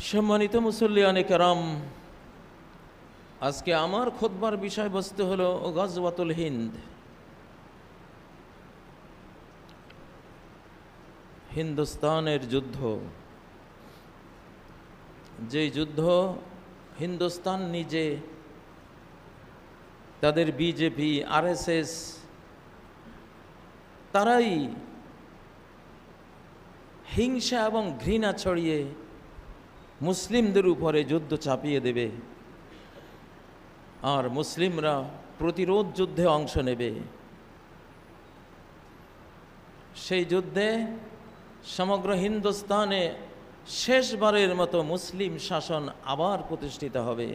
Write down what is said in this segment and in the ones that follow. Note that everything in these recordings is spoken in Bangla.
সম্মানিত মুসল্লিয়ানে কেরাম, আজকে আমার খুতবার বিষয়বস্তু হলো গজওয়াতুল হিন্দ। হিন্দুস্তানের যুদ্ধ, যে যুদ্ধ হিন্দুস্তান নিজে, তাদের বিজেপি, আরএসএস, তারাই হিংসা এবং ঘৃণা ছড়িয়ে মুসলিমদের উপরে যুদ্ধ চাপিয়ে দেবে, আর মুসলিমরা প্রতিরোধ যুদ্ধে অংশ নেবে। সেই যুদ্ধে সমগ্র হিন্দুস্তানে শেষবারের মতো মুসলিম শাসন আবার প্রতিষ্ঠিত হবে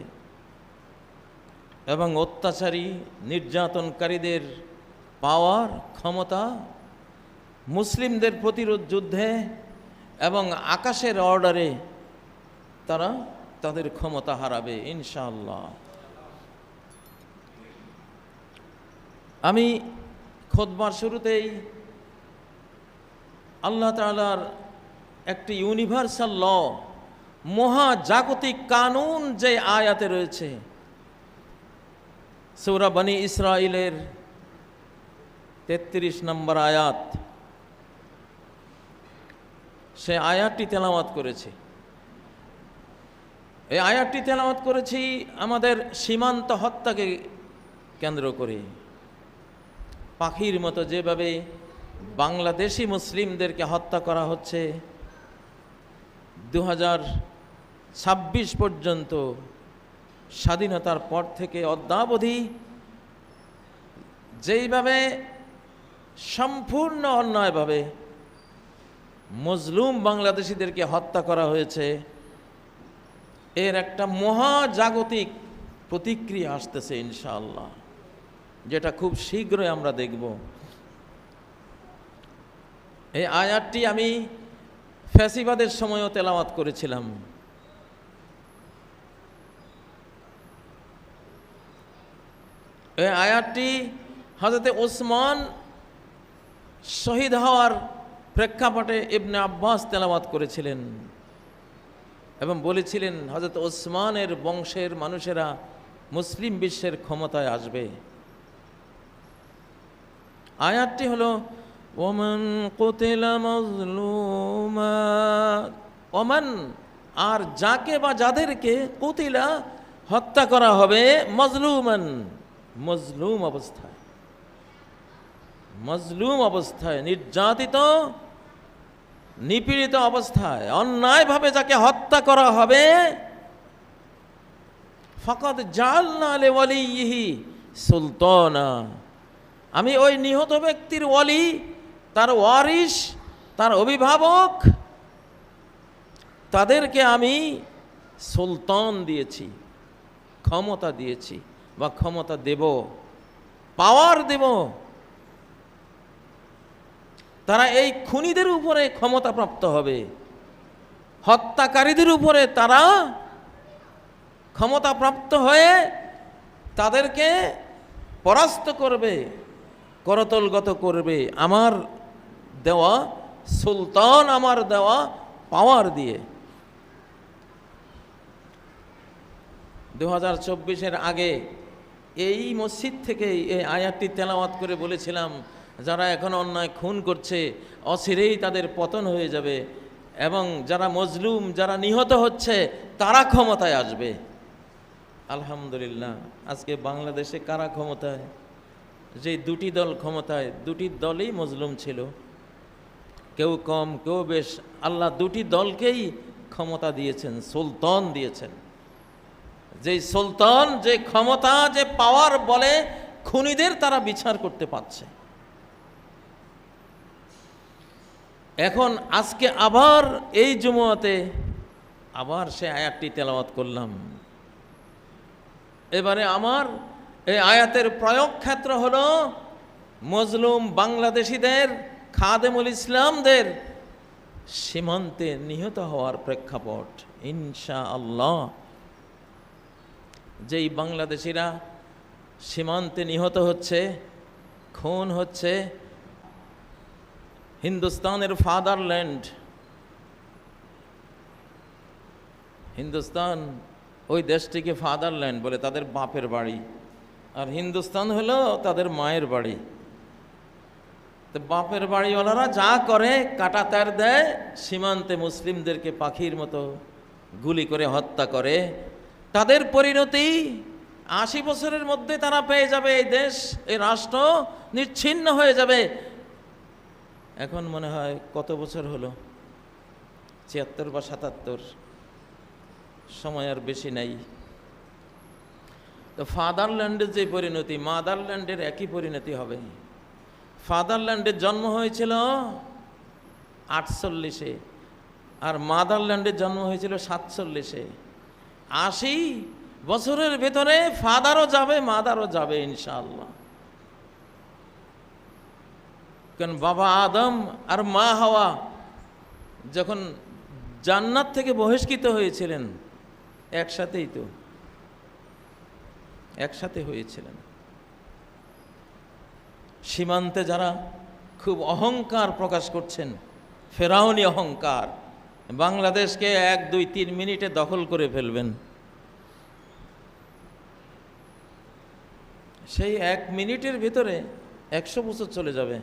এবং অত্যাচারী নির্যাতনকারীদের পাওয়ার ক্ষমতা মুসলিমদের প্রতিরোধ যুদ্ধে এবং আকাশের অর্ডারে তারা তাদের ক্ষমতা হারাবে ইনশাআল্লাহ। আমি খুতবার শুরুতেই আল্লাহ তাআলার একটি ইউনিভার্সাল ল, মহাজাগতিক কানুন যে আয়াতে রয়েছে, সূরা বনী ইসরাইলের 33 নম্বর আয়াত, সে আয়াতটি তেলাওয়াত করেছি। এই আয়াতটি তেলাওয়াত করেছি আমাদের সীমান্ত হত্যাকে কেন্দ্র করে। পাখির মতো যেভাবে বাংলাদেশি মুসলিমদেরকে হত্যা করা হচ্ছে, 2026 পর্যন্ত, স্বাধীনতার পর থেকে অদ্যাবধি যেইভাবে সম্পূর্ণ অন্যায়ভাবে মজলুম বাংলাদেশিদেরকে হত্যা করা হয়েছে, এর একটা মহাজাগতিক প্রতিক্রিয়া আসতেছে ইনশাআল্লাহ, যেটা খুব শীঘ্রই আমরা দেখব। এই আয়াতটি আমি ফ্যাসিবাদের সময়ও তেলাওয়াত করেছিলাম। এই আয়াতটি হযরতে ওসমান শহীদ হওয়ার প্রেক্ষাপটে ইবনে আব্বাস তেলাওয়াত করেছিলেন এবং বলেছিলেন হযরত ওসমানের বংশের মানুষেরা মুসলিম বিশ্বের ক্ষমতায় আসবে। আয়াতটি হলো ওমান কুতিলা মাজলুমা, ওমান, আর যাকে বা যাদেরকে কুতিলা হত্যা করা হবে, মাজলুমান, মজলুম অবস্থায়, মজলুম অবস্থায়, নির্যাতিত নিপীড়িত অবস্থায়, অন্যায়ভাবে যাকে হত্যা করা হবে, ফাকাদ জাআলনা লিওয়ালিহি সুলতানা, আমি ওই নিহত ব্যক্তির ওয়ালি, তার ওয়ারিস, তার অভিভাবক, তাদেরকে আমি সুলতান দিয়েছি, ক্ষমতা দিয়েছি বা ক্ষমতা দেব, পাওয়ার দেব। তারা এই খুনিদের উপরে ক্ষমতাপ্রাপ্ত হবে, হত্যাকারীদের উপরে তারা ক্ষমতাপ্রাপ্ত হয়ে তাদেরকে পরাস্ত করবে, করতলগত করবে আমার দেওয়া সুলতান, আমার দেওয়া পাওয়ার দিয়ে। 2024-এর আগে এই মসজিদ থেকেই এই আয়াতটি তেলাওয়াত করে বলেছিলাম, যারা এখন অন্যায় খুন করছে অচিরেই তাদের পতন হয়ে যাবে এবং যারা মজলুম, যারা নিহত হচ্ছে, তারা ক্ষমতায় আসবে। আলহামদুলিল্লাহ, আজকে বাংলাদেশে কারা ক্ষমতায়? যে দুটি দল ক্ষমতায়, দুটি দলই মজলুম ছিল, কেউ কম কেউ বেশ, আল্লাহ দুটি দলকেই ক্ষমতা দিয়েছেন, সুলতান দিয়েছেন। যে সুলতান, যে ক্ষমতা, যে পাওয়ার বলে খুনিদের তারা বিচার করতে পারছে। এখন আজকে আবার এই জুমুয়াতে আবার সে আয়াতটি তেলাওয়াত করলাম। এবারে আমার এই আয়াতের প্রয়োগ ক্ষেত্র হলো মজলুম বাংলাদেশিদের, খাদেমুল ইসলামদের সীমান্তে নিহত হওয়ার প্রেক্ষাপট। ইনশাআল্লাহ, যেই বাংলাদেশিরা সীমান্তে নিহত হচ্ছে, খুন হচ্ছে, হিন্দুস্তানের ফাদারল্যান্ড হিন্দুস্তান ওই দেশটিকে ফাদারল্যান্ড বলে, তাদের বাপের বাড়ি, আর হিন্দুস্তান হলো তাদের মায়ের বাড়ি। তো বাপের বাড়িওয়ালারা যা করে কাটাতার দেয়, সীমান্তে মুসলিমদেরকে পাখির মতো গুলি করে হত্যা করে। তাদের পরিণতি 80 বছরের মধ্যে তারা পেয়ে যাবে, এই দেশ, এই রাষ্ট্র নিচ্ছিন্ন হয়ে যাবে। এখন মনে হয় কত বছর হলো, 76 বা 77, সময় আর বেশি নাই। তো ফাদারল্যান্ডের যে পরিণতি, মাদারল্যান্ডের একই পরিণতি হবে। ফাদারল্যান্ডের জন্ম হয়েছিল 48-এ, আর মাদারল্যান্ডের জন্ম হয়েছিল 47-এ। 80 বছরের ভেতরে ফাদারও যাবে, মাদারও যাবে ইনশাআল্লাহ। কারণ বাবা আদম আর মা হাওয়া যখন জান্নাত থেকে বহিষ্কৃত হয়েছিলেন, একসাথেই তো, একসাথে হয়েছিলেন। সীমান্তে যারা খুব অহংকার প্রকাশ করছেন, ফেরাউনি অহংকার, বাংলাদেশকে 1, 2, 3 মিনিটে দখল করে ফেলবেন, সেই 1 মিনিটের ভিতরে 100 বছর চলে যাবে,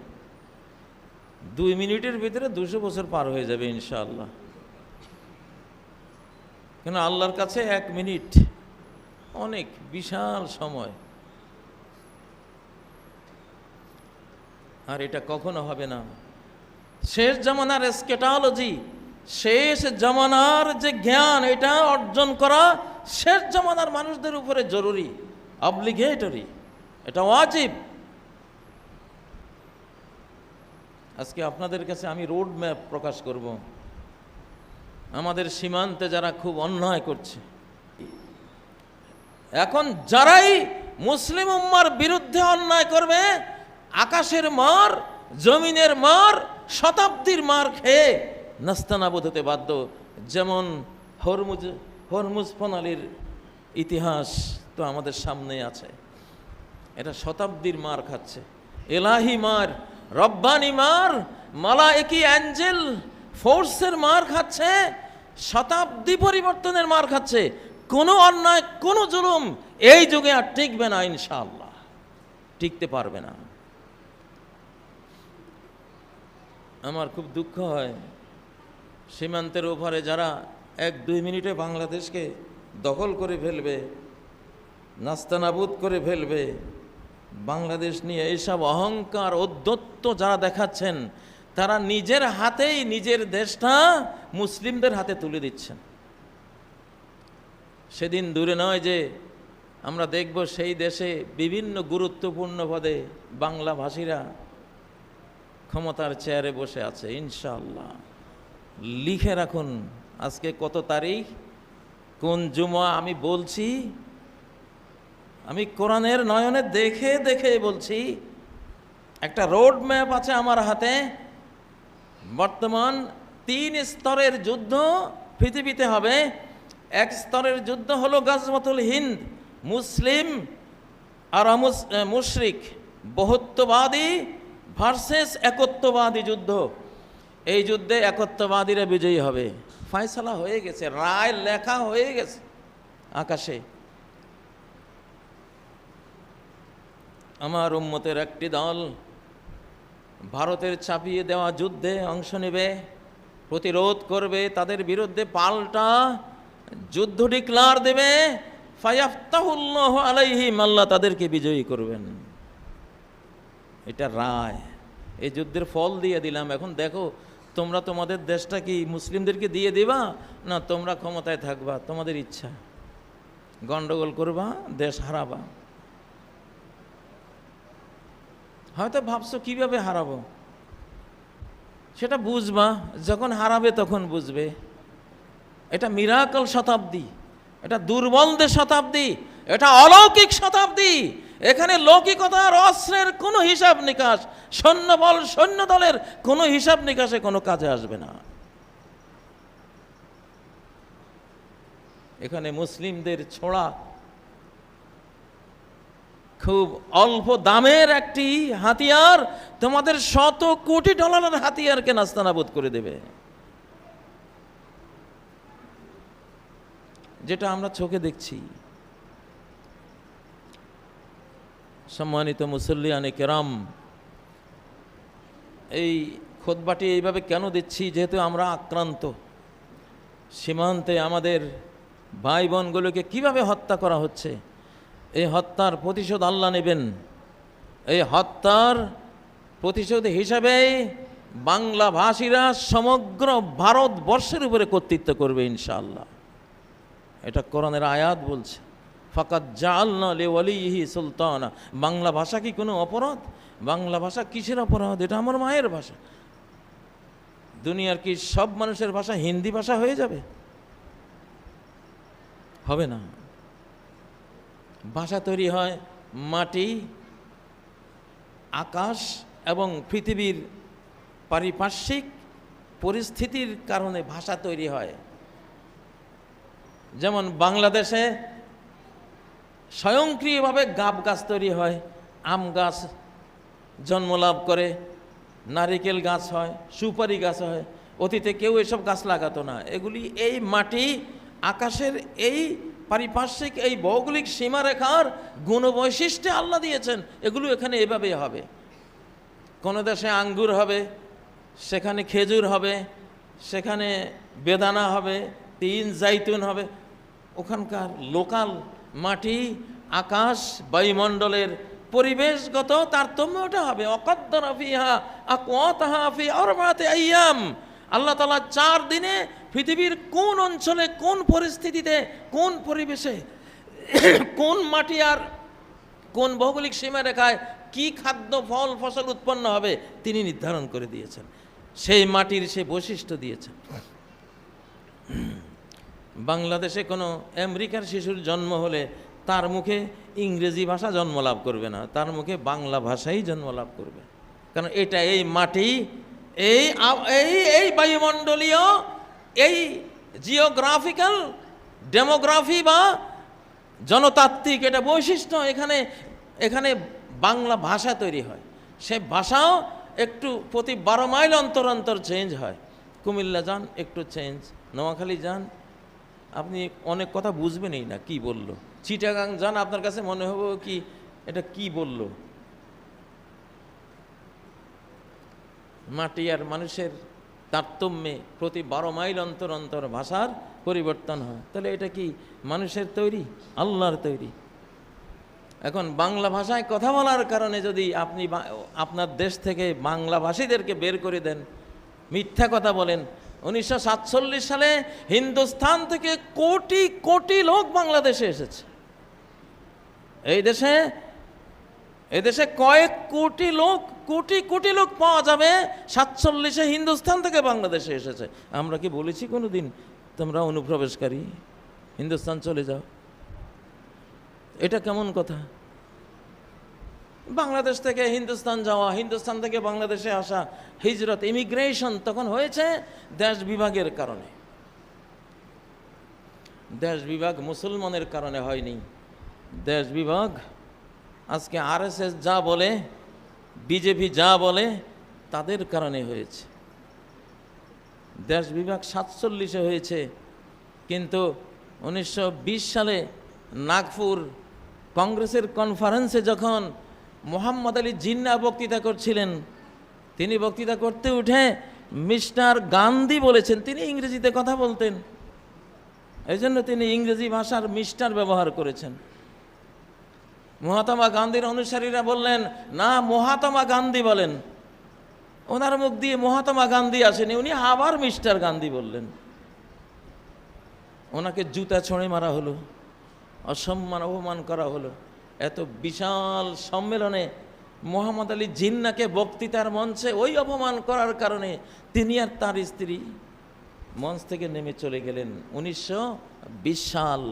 2 মিনিটের ভিতরে 200 বছর পার হয়ে যাবে ইনশাআল্লাহ। কেন আল্লাহর কাছে 1 মিনিট অনেক বিশাল সময়। আর এটা কখনো হবে না। শেষ জামানার এসকেটোলজি, শেষ জামানার যে জ্ঞান, এটা অর্জন করা শেষ জামানার মানুষদের উপরে জরুরি, অব্লিগেটরি, এটা ওয়াজিব। আজকে আপনাদের কাছে আমি রোড ম্যাপ প্রকাশ করব। আমাদের সীমান্তে যারা খুব অন্যায় করছে, এখন যারাই মুসলিম উম্মার বিরুদ্ধে অন্যায় করবে, আকাশের মার, জমিনের মার, শতাব্দীর মার খেয়ে নাস্তানাবুদ হতে বাধ্য। যেমন হরমুজ প্রণালীর ইতিহাস তো আমাদের সামনে আছে, এটা শতাব্দীর মার খাচ্ছে, এলাহি মার, রব্বানি মার, মালায়েকি অ্যাঞ্জেল ফোর্সের মার খাচ্ছে, শতাব্দী পরিবর্তনের মার খাচ্ছে। কোনো অন্যায়, কোনো জুলুম এই যুগে আর টিকবে না ইনশাআল্লাহ, টিকতে পারবে না। আমার খুব দুঃখ হয়, সীমান্তের ওপারে যারা 1-2 মিনিটে বাংলাদেশকে দখল করে ফেলবে, নাস্তানাবুদ করে ফেলবে, বাংলাদেশ নিয়ে এইসব অহংকার ঔদ্ধত্য যারা দেখাচ্ছেন, তারা নিজের হাতেই নিজের দেশটা মুসলিমদের হাতে তুলে দিচ্ছেন। সেদিন দূরে নয় যে আমরা দেখব সেই দেশে বিভিন্ন গুরুত্বপূর্ণ পদে বাংলা ভাষীরা ক্ষমতার চেয়ারে বসে আছে ইনশাআল্লাহ। লিখে রাখুন, আজকে কত তারিখ, কোন জুমা আমি বলছি, আমি কোরআনের নয়নে দেখে দেখে বলছি। একটা রোড ম্যাপ আছে আমার হাতে। বর্তমান 3 স্তরের যুদ্ধ পৃথিবীতে হবে। 1 স্তরের যুদ্ধ হলো গাজওয়াতুল হিন্দ, মুসলিম আর মুশরিক, বহুত্ববাদী ভার্সেস একত্ববাদী যুদ্ধ। এই যুদ্ধে একত্ববাদীরা বিজয়ী হবে, ফয়সালা হয়ে গেছে, রায় লেখা হয়ে গেছে আকাশে। আমার উম্মতের একটি দল ভারতের চাপিয়ে দেওয়া যুদ্ধে অংশ নেবে, প্রতিরোধ করবে, তাদের বিরুদ্ধে পাল্টা যুদ্ধ ডিক্লার দেবে। ফায়াফতাহুল্লাহু আলাইহিম, আল্লাহ তাদেরকে বিজয়ী করবেন। এটা রায়, এই যুদ্ধের ফল দিয়ে দিলাম। এখন দেখো তোমরা তোমাদের দেশটা কি মুসলিমদেরকে দিয়ে দিবা, না তোমরা ক্ষমতায় থাকবা, তোমাদের ইচ্ছা, গন্ডগোল করবা, দেশ হারাবা। হয়তো ভাবছো কিভাবে হারাবো, সেটা বুঝবা যখন হারাবে তখন বুঝবে। এটা মিরাকল শতাব্দী, এটা দুর্বলদের শতাব্দী, এটা অলৌকিক শতাব্দী। এখানে লৌকিকতার অস্ত্রের কোনো হিসাব নিকাশ, সৈন্যবল সৈন্য দলের কোনো হিসাব নিকাশে কোনো কাজে আসবে না। এখানে মুসলিমদের ছোড়া খুব অল্প দামের একটি হাতিয়ার তোমাদের শত কোটি ডলারের হাতিয়ারকে নাস্তানাবুদ করে দেবে। যেটা আমরা চোখে দেখছি। সম্মানিত মুসল্লিয়ানে কেরাম, এই খুতবাটি এইভাবে কেন দিচ্ছি? যেহেতু আমরা আক্রান্ত। সীমান্তে আমাদের ভাই বোনগুলোকে কীভাবে হত্যা করা হচ্ছে, এই হত্যার প্রতিশোধ আল্লাহ নেবেন। এই হত্যার প্রতিশোধ হিসাবে বাংলা ভাষীরা সমগ্র ভারতবর্ষের উপরে কর্তৃত্ব করবে ইনশাআল্লাহ। এটা কোরআনের আয়াত বলছে, ফাকাত জাআলনা লিওয়ালিহি সুলতানা। বাংলা ভাষা কি কোনো অপরাধ? বাংলা ভাষা কিসের অপরাধ? এটা আমার মায়ের ভাষা। দুনিয়ার কি সব মানুষের ভাষা হিন্দি ভাষা হয়ে যাবে? হবে না। ভাষা তৈরি হয় মাটি, আকাশ এবং পৃথিবীর পারিপার্শ্বিক পরিস্থিতির কারণে ভাষা তৈরি হয়। যেমন বাংলাদেশে স্বয়ংক্রিয়ভাবে গাব গাছ তৈরি হয়, আম গাছ জন্মলাভ করে, নারিকেল গাছ হয়, সুপারি গাছ হয়। অতীতে কেউ এসব গাছ লাগাতো না। এগুলি এই মাটি, আকাশের এই পারিপার্শ্বিক এই ভৌগোলিক সীমারেখার গুণবৈশিষ্ট্যে আল্লাহ দিয়েছেন। এগুলো এখানে এভাবেই হবে। কোনো দেশে আঙ্গুর হবে, সেখানে খেজুর হবে, সেখানে বেদানা হবে, তিন জাইতুন হবে। ওখানকার লোকাল মাটি, আকাশ, বায়ুমণ্ডলের পরিবেশগত তারতম্য ওটা হবে। অকদ্দরা ফিহা আকওয়াতাহা ফি আরবাতি আইয়াম। আল্লাহ তাআলা 4 দিনে পৃথিবীর কোন অঞ্চলে, কোন পরিস্থিতিতে, কোন পরিবেশে, কোন মাটি আর কোন ভৌগোলিক সীমারেখায় কি খাদ্য, ফল, ফসল উৎপন্ন হবে তিনি নির্ধারণ করে দিয়েছেন। সেই মাটির সেই বৈশিষ্ট্য দিয়েছেন। বাংলাদেশে কোনো আমেরিকার শিশুর জন্ম হলে তার মুখে ইংরেজি ভাষা জন্মলাভ করবে না, তার মুখে বাংলা ভাষাই জন্মলাভ করবে। কারণ এটা এই মাটি, এই এই বায়ুমণ্ডলীয়, এই জিওগ্রাফিক্যাল ডেমোগ্রাফি বা জনতাত্ত্বিক এটা বৈশিষ্ট্য। এখানে এখানে বাংলা ভাষা তৈরি হয়। সে ভাষাও একটু প্রতি 12 মাইল অন্তর অন্তর চেঞ্জ হয়। কুমিল্লা যান, একটু চেঞ্জ। নোয়াখালী যান, আপনি অনেক কথা বুঝবেনই না কি বলল। চিটাগাং যান, আপনার কাছে মনে হবে কি এটা কি বলল। মাটি আর মানুষের তারতম্যে প্রতি 12 মাইল অন্তর অন্তর ভাষার পরিবর্তন হয়। তাহলে এটা কি মানুষের তৈরি? আল্লাহর তৈরি। এখন বাংলা ভাষায় কথা বলার কারণে যদি আপনি আপনার দেশ থেকে বাংলাভাষীদেরকে বের করে দেন, মিথ্যা কথা বলেন। 1947 সালে হিন্দুস্তান থেকে কোটি কোটি লোক বাংলাদেশে এসেছে। এদেশে কয়েক কোটি লোক, কোটি কোটি লোক পাওয়া যাবে 47-এ হিন্দুস্তান থেকে বাংলাদেশে এসেছে। আমরা কি বলেছি কোনোদিন তোমরা অনুপ্রবেশকারী, হিন্দুস্তান চলে যাও? এটা কেমন কথা? বাংলাদেশ থেকে হিন্দুস্তান যাওয়া, হিন্দুস্তান থেকে বাংলাদেশে আসা, হিজরত, ইমিগ্রেশন তখন হয়েছে দেশ বিভাগের কারণে। দেশ বিভাগ মুসলমানের কারণে হয়নি। দেশ বিভাগ আজকে আরএসএস যা বলে, বিজেপি যা বলে, তাদের কারণে হয়েছে। দেশ বিভাগ 47-এ হয়েছে, কিন্তু 1920 সালে নাগপুর কংগ্রেসের কনফারেন্সে যখন মোহাম্মদ আলী জিন্না বক্তৃতা করছিলেন, তিনি বক্তৃতা করতে উঠে মিস্টার গান্ধী বলেছেন। তিনি ইংরেজিতে কথা বলতেন, এই জন্য তিনি ইংরেজি ভাষার মিস্টার ব্যবহার করেছেন। মহাত্মা গান্ধীর অনুসারীরা বললেন, না, মহাত্মা গান্ধী বলেন। ওনার মুখ দিয়ে মহাত্মা গান্ধী আসেনি, উনি আবার মিস্টার গান্ধী বললেন। ওনাকে জুতা ছড়ে মারা হলো, অসম্মান, অপমান করা হলো। এত বিশাল সম্মেলনে মোহাম্মদ আলী জিন্নাকে বক্তৃতার মঞ্চে ওই অপমান করার কারণে তিনি আর তার স্ত্রী মঞ্চ থেকে নেমে চলে গেলেন। 1920 সাল।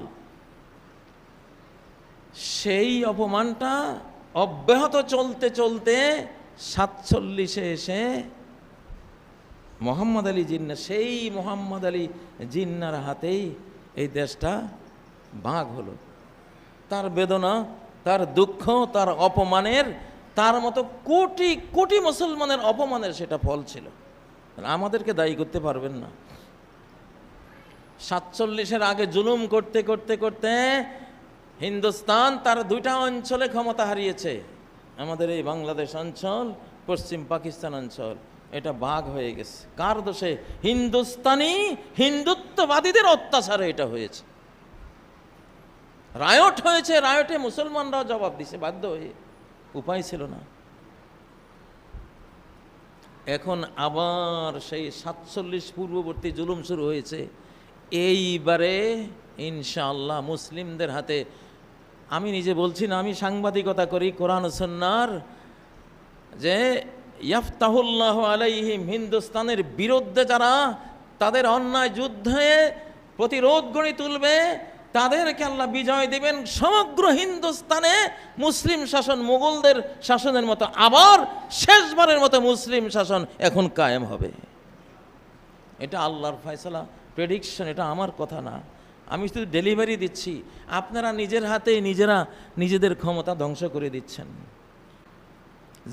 সেই অপমানটা অব্যাহত চলতে চলতে 47-এ এসে মোহাম্মদ আলী জিন্না, সেই মোহাম্মদ আলী জিন্নার হাতেই এই দেশটা ভাগ হলো। তার বেদনা, তার দুঃখ, তার অপমানের, তার মতো কোটি কোটি মুসলমানের অপমানের সেটা ফল ছিল। আমাদেরকে দায়ী করতে পারবেন না। 47-এর আগে জুলুম করতে করতে করতে হিন্দুস্তান তার দুইটা অঞ্চলে ক্ষমতা হারিয়েছে। আমাদের এই বাংলাদেশ অঞ্চল, পশ্চিম পাকিস্তান অঞ্চল, এটা ভাগ হয়ে গেছে। কার দোষে? হিন্দুত্ববাদীদের অত্যাচারে এটা হয়েছে। রায়ট হয়েছে, রায়টে মুসলমানরাও জবাব দিছে বাধ্য হয়ে, উপায় ছিল না। এখন আবার সেই 47 পূর্ববর্তী জুলুম শুরু হয়েছে। এইবারে ইনশাআল্লাহ মুসলিমদের হাতে, আমি নিজে বলছি না, আমি সাংবাদিকতা করি কোরআন সুন্নাহর, যে ইয়াফতাহুল্লাহু আলাইহিম, হিন্দুস্তানের বিরুদ্ধে যারা তাদের অন্যায় যুদ্ধে প্রতিরোধ গড়ে তুলবে তাদেরকে আল্লাহ বিজয় দেবেন। সমগ্র হিন্দুস্তানে মুসলিম শাসন, মুঘলদের শাসনের মতো আবার শেষবারের মতো মুসলিম শাসন এখন কায়েম হবে। এটা আল্লাহর ফয়সালা, প্রেডিকশন, এটা আমার কথা না। আমি শুধু ডেলিভারি দিচ্ছি, আপনারা নিজের হাতে নিজেদের ক্ষমতা ধ্বংস করে দিচ্ছেন।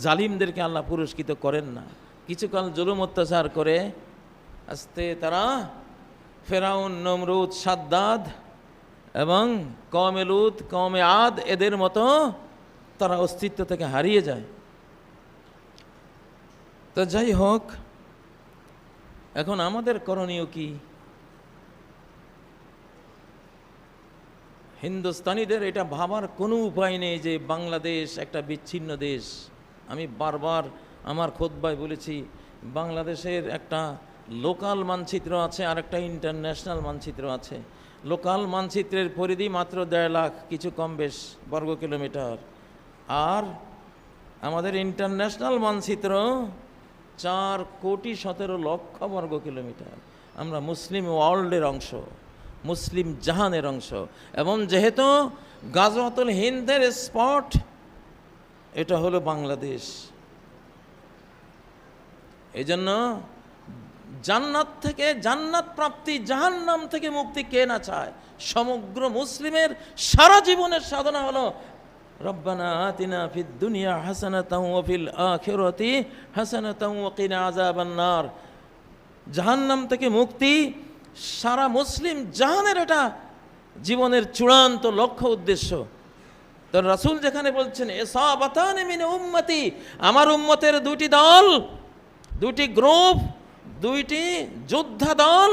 জালিমদেরকে আল্লাহ পুরস্কৃত করেন না। কিছুকাল জুলুম অত্যাচার করে আস্তে তারা ফেরাউন, নমরুদ, সাদ্দাদ এবং কওমে লূত, কওমে আদ এদের মতো তারা অস্তিত্ব থেকে হারিয়ে যায়। তো যাই হোক, এখন আমাদের করণীয় কি? হিন্দুস্তানিদের এটা ভাবার কোনো উপায় নেই যে বাংলাদেশ একটা বিচ্ছিন্ন দেশ। আমি বারবার আমার খুতবায় বলেছি, বাংলাদেশের একটা লোকাল মানচিত্র আছে আর একটা ইন্টারন্যাশনাল মানচিত্র আছে। লোকাল মানচিত্রের পরিধি মাত্র 1.5 লাখ কিছু কম বেশ বর্গ কিলোমিটার, আর আমাদের ইন্টারন্যাশনাল মানচিত্র 4,17,00,000 বর্গ কিলোমিটার। আমরা মুসলিম ওয়ার্ল্ডের অংশ, মুসলিম জাহানের অংশ। এবং যেহেতু গাজওয়াতুল হিন্দের স্পট এটা হলো বাংলাদেশ, এই জন্য জান্নাত থেকে, জান্নাত প্রাপ্তি, জাহান্নাম থেকে মুক্তি কে না চায়? সমগ্র মুসলিমের সারা জীবনের সাধনা হলো রব্বানা আতিনা ফিদ দুনিয়া হাসানাতাও ওয়া ফিল আখিরাতি হাসানাতাও ওয়া কিনা আযাবান নার। জাহান্নাম থেকে মুক্তি সারা মুসলিম জাহানের এটা জীবনের চূড়ান্ত লক্ষ্য, উদ্দেশ্য। তো রাসূল যেখানে বলছেন ইসাবাতানি মিন উম্মতি, আমার উম্মতের দুটি দল, দুটি গ্রুপ, দুইটি যোদ্ধা দল,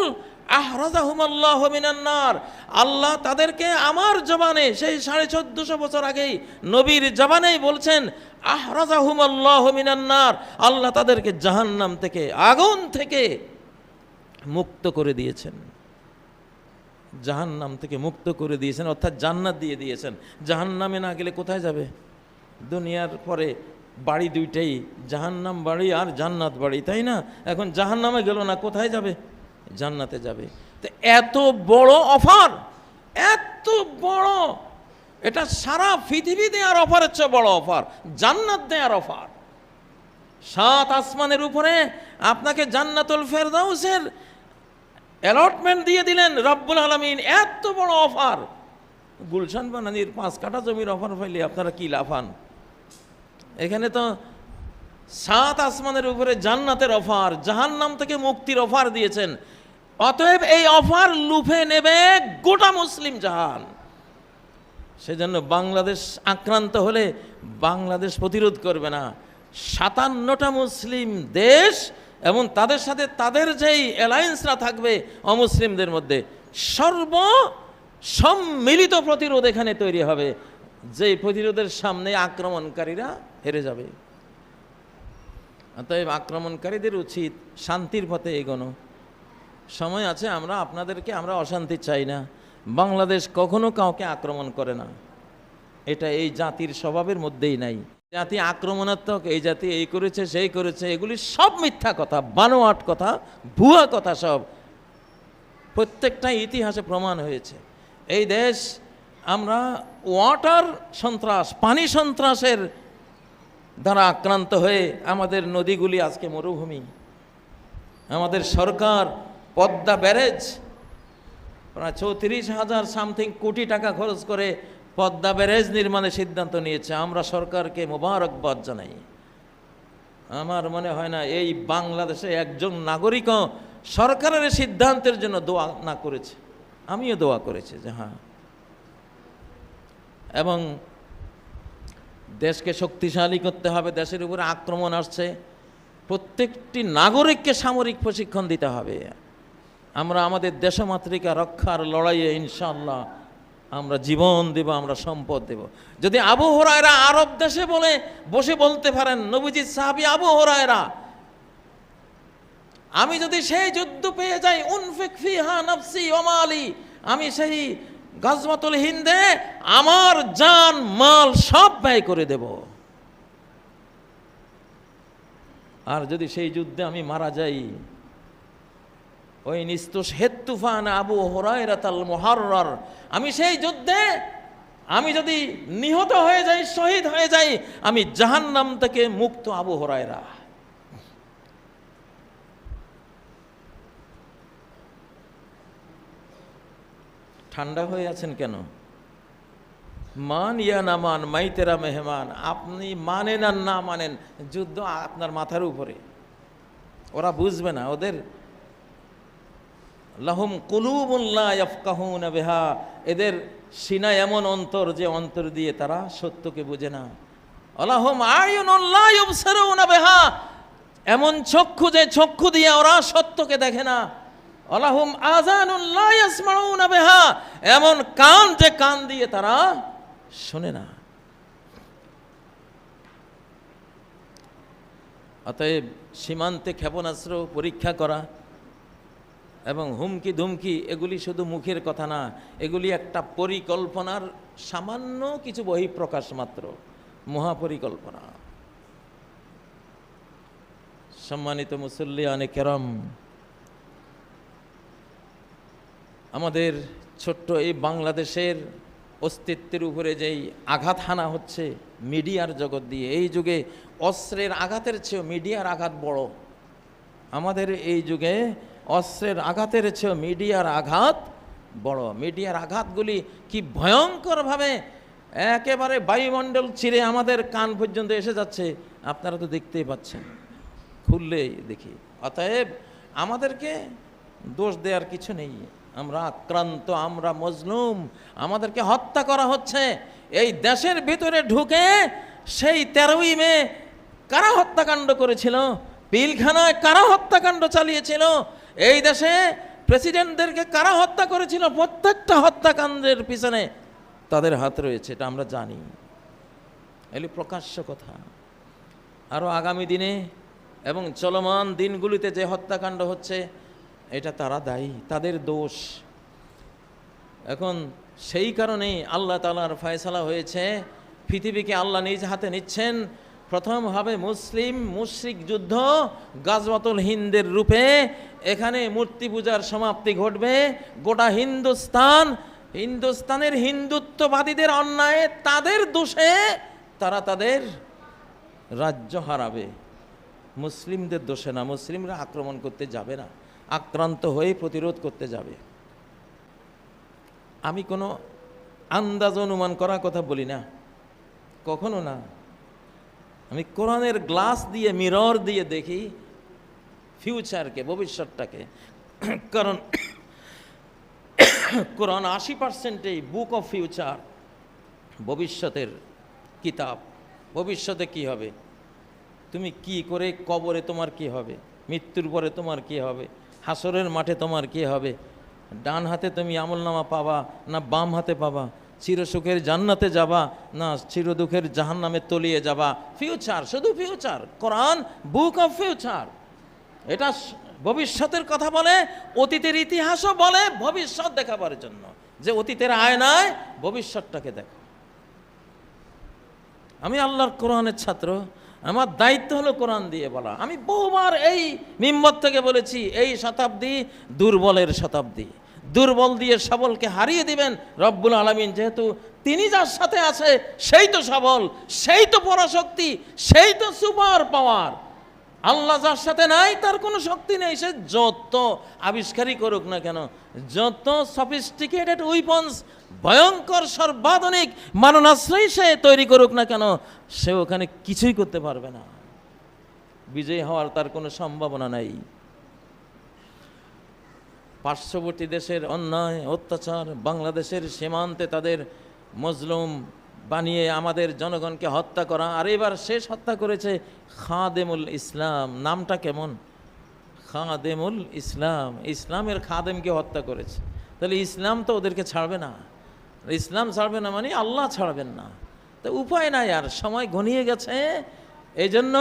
আহরাজাহুমাল্লাহু মিনান নার, আল্লাহ তাদেরকে আমার জবানে, সেই 1450 বছর আগেই নবীর জবানেই বলছেন আহরাজাহুমাল্লাহু মিনান নার, আল্লাহ তাদেরকে জাহান্নাম থেকে, আগুন থেকে মুক্ত করে দিয়েছেন। জাহান্নাম থেকে মুক্ত করে দিয়েছেন, অর্থাৎ জান্নাত দিয়ে দিয়েছেন। জাহান্নামে না গেলে কোথায় যাবে? দুনিয়ার পরে বাড়ি দুইটাই, জাহান্নাম বাড়ি আর জান্নাত বাড়ি, তাই না? এখন জাহান্নামে গেল না, কোথায় যাবে? জান্নাতে যাবে। তো এত বড় অফার, এত বড়, এটা সারা পৃথিবী দেওয়ার অফারের চেয়ে বড় অফার, জান্নাত দেওয়ার অফার। 7 আসমানের উপরে আপনাকে জান্নাতুল ফেরদাউসের অ্যালটমেন্ট দিয়ে দিলেন রব্বুল আলামিন। এত বড় অফার, গুলশান বানানির 5 কাঠা জমির অফার পাইলে আপনারা কি লাফান? এখানে তো 7 আসমানের উপরে জান্নাতের অফার, জাহান্নাম থেকে মুক্তির অফার দিয়েছেন। অতএব এই অফার লুফে নেবে গোটা মুসলিম জাহান। সেজন্য বাংলাদেশ আক্রান্ত হলে বাংলাদেশ প্রতিরোধ করবে না। 57টা মুসলিম দেশ এবং তাদের সাথে তাদের যেই অ্যালায়েন্সরা থাকবে অমুসলিমদের মধ্যে, সম্মিলিত প্রতিরোধ এখানে তৈরি হবে, যেই প্রতিরোধের সামনে আক্রমণকারীরা হেরে যাবে। অতএব আক্রমণকারীদের উচিত শান্তির পথে এগোনো। সময় আছে, আমরা অশান্তি চাই না। বাংলাদেশ কখনো কাউকে আক্রমণ করে না, এটা এই জাতির স্বভাবের মধ্যেই নাই। জাতি আক্রমণাত্মক, এই জাতি এই করেছে সেই করেছে, এগুলি সব মিথ্যা কথা, বানোয়াট কথা, ভুয়া কথা সব। প্রত্যেকটা ইতিহাসে প্রমাণ হয়েছে। এই দেশ আমরা ওয়াটার সন্ত্রাস, পানি সন্ত্রাসের দ্বারা আক্রান্ত হয়ে আমাদের নদীগুলি আজকে মরুভূমি। আমাদের সরকার পদ্মা ব্যারেজ প্রায় 34,000 সামথিং কোটি টাকা খরচ করে পদ্মা ব্যারেজ নির্মাণের সিদ্ধান্ত নিয়েছে। আমরা সরকারকে মোবারকবাদ জানাই। আমার মনে হয় না এই বাংলাদেশে একজন নাগরিকও সরকারের সিদ্ধান্তের জন্য দোয়া না করেছে। আমিও দোয়া করেছি যে হ্যাঁ, এবং দেশকে শক্তিশালী করতে হবে, দেশের উপরে আক্রমণ আসছে, প্রত্যেকটি নাগরিককে সামরিক প্রশিক্ষণ দিতে হবে। আমরা আমাদের দেশমাতৃকা রক্ষার লড়াইয়ে ইনশাআল্লাহ আমরা জীবন দেব, আমরা সম্পদ দেব। যদি আবু হুরায়রা আরব দেশে বসে বলতে পারেন, নবীজির সাহাবী আবু হুরায়রা, আমি যদি সেই যুদ্ধ পেয়ে যাই, উনফিক ফিহা নাফসি ওয়া মালি, আমি সেই গাজওয়াতুল হিন্দে আমার জান মাল সব ব্যয় করে দেব। আর যদি সেই যুদ্ধে আমি মারা যাই, ওই নিস্তুশহিদ তুফান আবু হুরায়রাতাল মুহাররার, আমি সেই যুদ্ধে আমি যদি নিহত হয়ে যাই, শহীদ হয়ে যাই, আমি জাহান্নাম থেকে মুক্ত আবু হুরায়রা। ঠান্ডা হয়ে আছেন কেন? মান ইয়া না মান, মাইতেরা মেহমান। আপনি মানেন আর না মানেন, যুদ্ধ আপনার মাথার উপরে। ওরা বুঝবে না, ওদের লাহুম কুলুবুন লা ইয়াফকাহুনা বিহা, এদের সিনায় এমন অন্তর যে অন্তর দিয়ে তারা সত্যকে বোঝে না। আলাহুম আয়ুনুন লা ইউবসিরুনা বিহা, এমন চক্ষু যে চক্ষু দিয়ে ওরা সত্যকে দেখে না। আলাহুম আযানুন লা ইয়াসমাউনা বিহা, এমন কান যে কান দিয়ে তারা শোনে না। অতএব সীমান্তে ক্ষেপণাস্ত্র পরীক্ষা করা এবং হুমকি ধুমকি, এগুলি শুধু মুখের কথা না, এগুলি একটা পরিকল্পনার সামান্য কিছু বহিঃপ্রকাশ মাত্র, মহাপরিকল্পনা। সম্মানিত মুসল্লিয়ানে কেরাম, আমাদের ছোট্ট এই বাংলাদেশের অস্তিত্বের উপরে যেই আঘাত হানা হচ্ছে মিডিয়ার জগৎ দিয়ে, এই যুগে অস্ত্রের আঘাতের চেয়েও মিডিয়ার আঘাত বড়। আমাদের এই যুগে অস্ত্রের আঘাতের চেয়েও মিডিয়ার আঘাত বড়। মিডিয়ার আঘাতগুলি কি ভয়ঙ্করভাবে একেবারে বায়ুমণ্ডল চিরে আমাদের কান পর্যন্ত এসে যাচ্ছে, আপনারা তো দেখতেই পাচ্ছেন, খুললেই দেখি। অতএব আমাদেরকে দোষ দেওয়ার কিছু নেই, আমরা আক্রান্ত, আমরা মজলুম, আমাদেরকে হত্যা করা হচ্ছে। এই দেশের ভিতরে ঢুকে সেই 13ই মে কারা হত্যাকাণ্ড করেছিল, পিলখানায় কারা হত্যাকাণ্ড চালিয়েছিল, এই দেশে প্রেসিডেন্টদেরকে কারা হত্যা করেছিল, প্রত্যেকটা হত্যাকাণ্ডের পিছনে তাদের হাত রয়েছে, এটা আমরা জানি। এগুলি প্রকাশ্য কথা। আরও আগামী দিনে এবং চলমান দিনগুলিতে যে হত্যাকাণ্ড হচ্ছে, এটা তারা দায়ী, তাদের দোষ। এখন সেই কারণেই আল্লাহ তাআলার ফয়সালা হয়েছে, পৃথিবীকে আল্লাহ নিজ হাতে নিচ্ছেন। প্রথম হবে মুসলিম মুশরিক যুদ্ধ গাজওয়াতুল হিন্দের রূপে। এখানে মূর্তি পূজার সমাপ্তি ঘটবে। গোটা হিন্দুস্তানের হিন্দুত্ববাদীদের অন্যায়, তাদের দোষে তারা তাদের রাজ্য হারাবে, মুসলিমদের দোষে না। মুসলিমরা আক্রমণ করতে যাবে না, আক্রান্ত হয়ে প্রতিরোধ করতে যাবে। আমি কোনো আন্দাজ অনুমান করার কথা বলি না, কখনো না। আমি কোরআনের গ্লাস দিয়ে, মিরর দিয়ে দেখি ফিউচারকে, ভবিষ্যৎটাকে। কারণ কোরআন 80%ই বুক অফ ফিউচার, ভবিষ্যতের কিতাব। ভবিষ্যতে কি হবে, তুমি কি করে, কবরে তোমার কি হবে, মৃত্যুর পরে তোমার কি হবে, হাসরের মাঠে তোমার কি হবে, ডান হাতে তুমি আমলনামা পাবা না বাম হাতে পাবা, চিরসুখের জান্নাতে যাবা না চিরদুঃখের জাহান্নামে তলিয়ে যাবা। ফিউচার, শুধু future. Quran book of future. এটা ভবিষ্যতের কথা বলে, অতীতের ইতিহাসও বলে, ভবিষ্যৎ দেখাবার জন্য, যে অতীতের আয়নায় ভবিষ্যৎটাকে দেখো। আমি আল্লাহর কোরআনের ছাত্র, আমার দায়িত্ব হলো কোরআন দিয়ে বলা। আমি বহুবার এই মিম্বর থেকে বলেছি, এই শতাব্দী দুর্বলের শতাব্দী। দুর্বল দিয়ে সবলকে হারিয়ে দিবেন রব্বুল আলামিন। যেহেতু তিনি যার সাথে আছে সেই তো সবল, সেই তো পরাশক্তি, সেই তো সুপার পাওয়ার। আল্লাহ যার সাথে নাই তার কোনো শক্তি নেই। সে যত আবিষ্কারই করুক না কেন, যত সফিস্টিকেটেড উইপন্স, ভয়ঙ্কর সর্বাধুনিক মারণাস্ত্রই সে তৈরি করুক না কেন, সে ওখানে কিছুই করতে পারবে না। বিজয়ী হওয়ার তার কোনো সম্ভাবনা নাই। পার্শ্ববর্তী দেশের অন্যায় অত্যাচার, বাংলাদেশের সীমান্তে তাদের মজলুম বানিয়ে আমাদের জনগণকে হত্যা করা। আর এবার শেষ হত্যা করেছে খাদেমুল ইসলাম। নামটা কেমন? খাদেমুল ইসলাম, ইসলামের খাদেমকে হত্যা করেছে। তাহলে ইসলাম তো ওদেরকে ছাড়বে না। ইসলাম ছাড়বে না মানে আল্লাহ ছাড়বেন না। তো উপায় নাই, আর সময় ঘনিয়ে গেছে। এই জন্য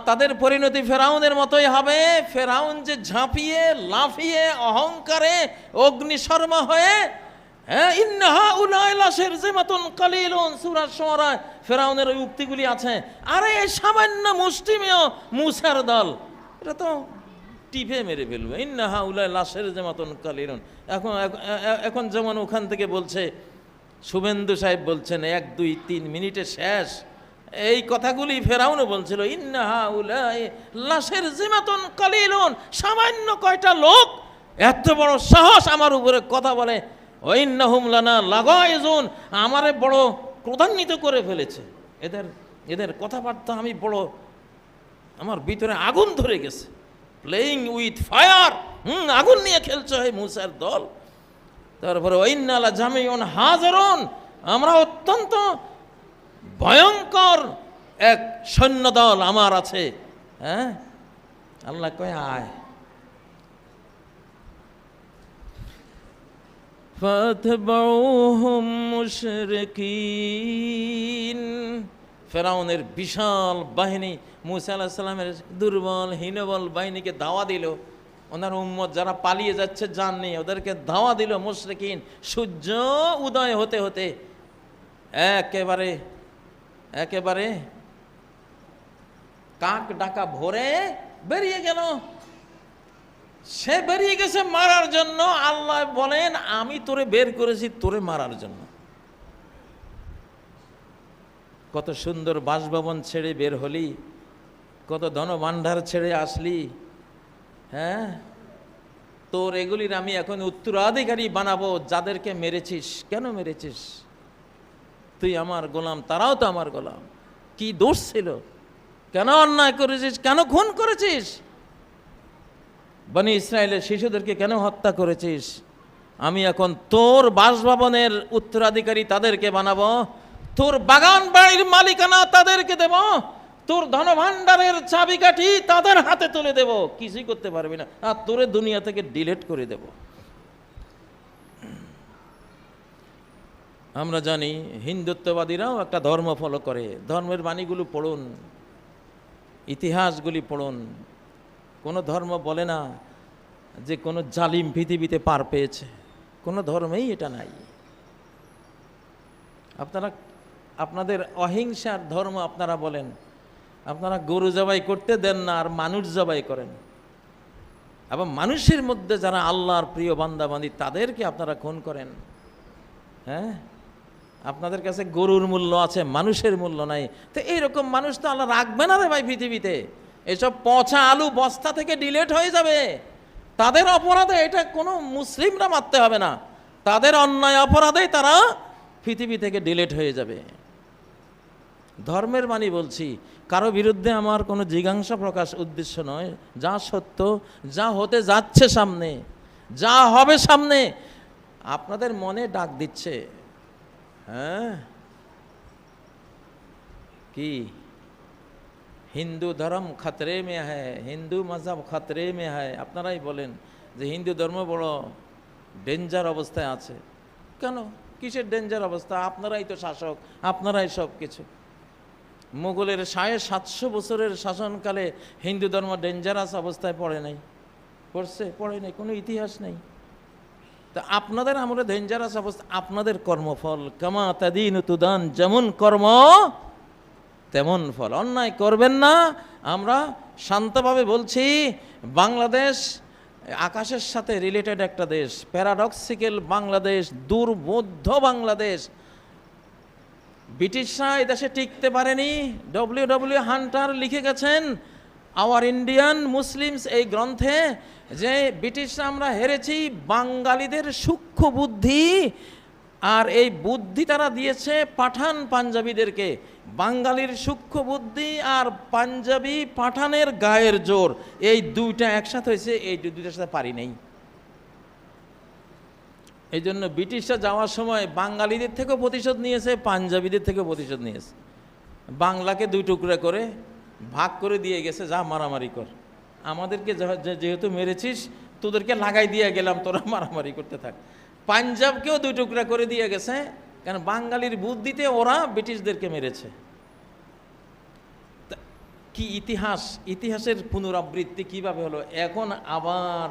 তাদের পরিণতি ফেরাউনের মতোই হবে। ফেরাউন যে ঝাঁপিয়ে লাফিয়ে অহংকারে অগ্নিশর্মা হয়ে, হ্যাঁ, ইন্নাহা উলাইলা শিরজিমাতুন কালিলুন, সূরা শুআরা ফেরাউনের ওই উক্তিগুলি আছে। আরে এই সামান্য মুষ্টিমেয় মুসার দল, এটা তো টিপে মেরে ফেলবে। ইন্নাহা উলাইলা শিরজিমাতুন কালিলুন। এখন যেমন ওখান থেকে বলছে, শুভেন্দু সাহেব বলছেন 1, 2, 3 মিনিটে শেষ। এই কথাগুলি ফেরাউনও বলছিল, ইন্নাহা উলাইলা শিরজিমাতুন কালিলুন, সামান্য কয়টা লোক এত বড় সাহস আমার উপরে কথা বলে। ওয়াইন্নাহুম লানা লাগাইজুন, আমারে বড় ক্রোধান্বিত করে ফেলেছে। এদের কথাবার্তা আমি বড়, আমার ভিতরে আগুন ধরে গেছে। প্লেইং উইথ ফায়ার, আগুন নিয়ে খেলছে হয় মুসার দল। তারপরে ওয়াইন্না লা জামিউন হাজিরুন, আমরা অত্যন্ত ভয়ঙ্কর এক সৈন্য দল আমার আছে। হ্যাঁ, আল্লাহ কয় আয়। ফাতবাউহুম মুশরিকিন, ফেরাউনের বিশাল বাহিনী মুসা আলাইহিস সালামের দুর্বল হীনবল বাহিনীকে ধাওয়া দিল। ওনার উম্মত যারা পালিয়ে যাচ্ছে জাননি, ওদেরকে ধাওয়া দিল মুশরিকিন। সূর্য উদয় হতে হতে একেবারে কাক ডাকা ভোরে বেরিয়ে গেল। সে বেরিয়ে গেছে মারার জন্য। আল্লাহ বলেন, আমি তোরে বের করেছি তোরে মারার জন্য। কত সুন্দর বাসভবন ছেড়ে বের হলি, কত ধনভাণ্ডার ছেড়ে আসলি। হ্যাঁ, তোর এগুলির আমি এখন উত্তরাধিকারী বানাবো। যাদেরকে মেরেছিস, কেন মেরেছিস? তুই আমার গোলাম, তারাও তো আমার গোলাম। কি দোষ ছিল? কেন অন্যায় করেছিস? কেন খুন করেছিস? বনি ইসরায়েলের শিশুদেরকে কেন হত্যা করেছিস? আমি এখন তোর বাসভবনের উত্তরাধিকারী তাদেরকে বানাবো, তোর বাগান বাড়ির মালিকানা তাদেরকে দেব, তোর ধনভাণ্ডারের চাবিকাঠি তাদের হাতে তুলে দেব। কিছুই করতে পারবি না, আর তোরে দুনিয়া থেকে ডিলিট করে দেব। আমরা জানি হিন্দুত্ববাদীরাও একটা ধর্ম ফলো করে। ধর্মের বাণীগুলো পড়ুন, ইতিহাসগুলি পড়ুন। কোনো ধর্ম বলে না যে কোনো জালিম পৃথিবীতে পার পেয়েছে। কোনো ধর্মেই এটা নাই। আপনাদের অহিংসার ধর্ম আপনারা বলেন, আপনারা গরু জবাই করতে দেন না, আর মানুষ জবাই করেন। এবং মানুষের মধ্যে যারা আল্লাহর প্রিয় বান্দাবান্দি তাদেরকে আপনারা খুন করেন। হ্যাঁ, আপনাদের কাছে গরুর মূল্য আছে, মানুষের মূল্য নাই। তো এইরকম মানুষ তো আল্লাহ রাখবে না রে ভাই পৃথিবীতে। এসব পচা আলু বস্তা থেকে ডিলিট হয়ে যাবে। তাদের অপরাধে এটা কোনো মুসলিমরা মারতে হবে না, তাদের অন্যায় অপরাধে তারা পৃথিবী থেকে ডিলিট হয়ে যাবে। ধর্মের বাণী বলছি, কারো বিরুদ্ধে আমার কোনো জিজ্ঞাসা প্রকাশ উদ্দেশ্য নয়। যা সত্য, যা হতে যাচ্ছে সামনে, যা হবে সামনে, আপনাদের মনে ডাক দিচ্ছে। হ্যাঁ, কি হিন্দু ধর্ম খতরে মে হ্যায়, হিন্দু মজহব খতরে মে হ্যায়। আপনারাই বলেন যে হিন্দু ধর্ম বড় ডেঞ্জার অবস্থায় আছে। কেন? কিসের ডেঞ্জার অবস্থা? আপনারাই তো শাসক, আপনারাই সব কিছু। মুঘলের 750 বছরের শাসনকালে হিন্দু ধর্ম ডেঞ্জারাস অবস্থায় পড়ে নাই? পড়ছে? পড়ে নাই, কোনো ইতিহাস নেই। তা আপনাদের আমরা ডেঞ্জারাস অবস্থা, আপনাদের কর্মফল। কামা তাদিনু তুদান, যেমন কর্ম তেমন ফল। অন্যায় করবেন না। আমরা শান্তভাবে বলছি, বাংলাদেশ আকাশের সাথে রিলেটেড একটা দেশ, প্যারাডক্সিক্যাল বাংলাদেশ, দুর্বোধ্য বাংলাদেশ। ব্রিটিশরা এই দেশে টিকতে পারেনি। ডব্লিউ হান্টার লিখে গেছেন আওয়ার ইন্ডিয়ান মুসলিমস এই গ্রন্থে, যে ব্রিটিশরা আমরা হেরেছি বাঙালিদের সূক্ষ্ম বুদ্ধি আর এই বুদ্ধি তারা দিয়েছে পাঠান পাঞ্জাবিদেরকে। বাঙালির সূক্ষ্ম বুদ্ধি আর পাঞ্জাবি পাঠানের গায়ের জোর, এই দুইটা একসাথে হয়েছে, এই দুইটার সাথে পারি নাই। এই জন্য ব্রিটিশরা যাওয়ার সময় বাঙালিদের থেকেও প্রতিশোধ নিয়েছে, পাঞ্জাবিদের থেকেও প্রতিশোধ নিয়েছে। বাংলাকে দুই টুকরা করে ভাগ করে দিয়ে গেছে, যা মারামারি কর, আমাদেরকে যেহেতু মেরেছিস তোদেরকে লাগাই দিয়ে গেলাম, তোরা মারামারি করতে থাক। পাঞ্জাবকেও দুই টুকরা করে দিয়ে গেছে, কারণ বাঙালির বুদ্ধিতে ওরা ব্রিটিশদেরকে মেরেছে। কি ইতিহাস, ইতিহাসের পুনরাবৃত্তি কিভাবে হলো। এখন আবার